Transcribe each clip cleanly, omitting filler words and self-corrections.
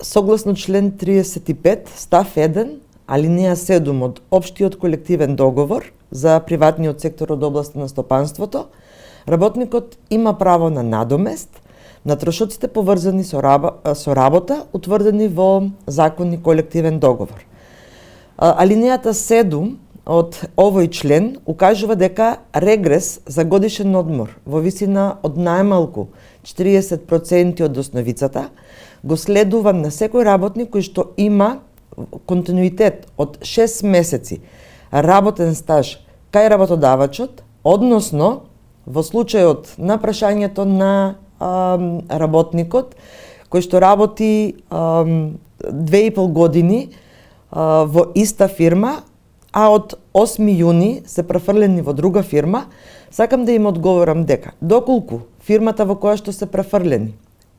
согласно член 35, став 1, алинеја 7 од Општиот колективен договор за приватниот сектор од областа на стопанството, работникот има право на надомест на трошоците поврзани со работа, утврдени во закон и колективен договор. Алинејата 7 од овој член укажува дека регрес за годишен одмор во висина од најмалку 40% од основицата го следува на секој работник кој што има континуитет од 6 месеци работен стаж кај работодавачот, односно во случајот на прашањето на работникот кој што работи 2,5 години во иста фирма, а од 8 јуни се префрлени во друга фирма, сакам да им одговорам дека доколку фирмата во која што се префрлени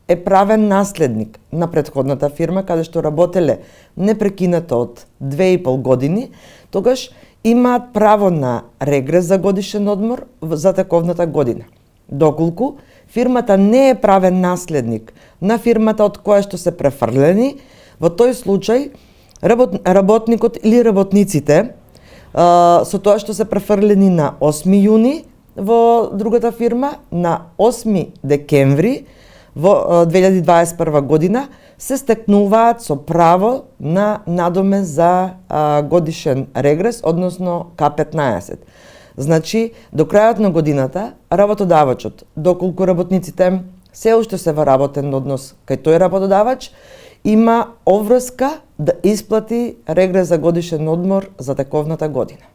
е правен наследник на претходната фирма каде што работеле непрекинато од 2,5 години, тогаш имаат право на регрес за годишен одмор за таковната година. Доколку фирмата не е правен наследник на фирмата од која што се префрлени, во тој случај работникот или работниците со тоа што се префрлени на 8 јуни во другата фирма, на 8 декември во 2021 година се стекнуваат со право на надоме за годишен регрес, односно К15. Значи, до крајот на годината, работодавачот, доколку работниците се уште се во работен однос кај тој работодавач, има обврска да исплати регрес за годишен одмор за таковната година.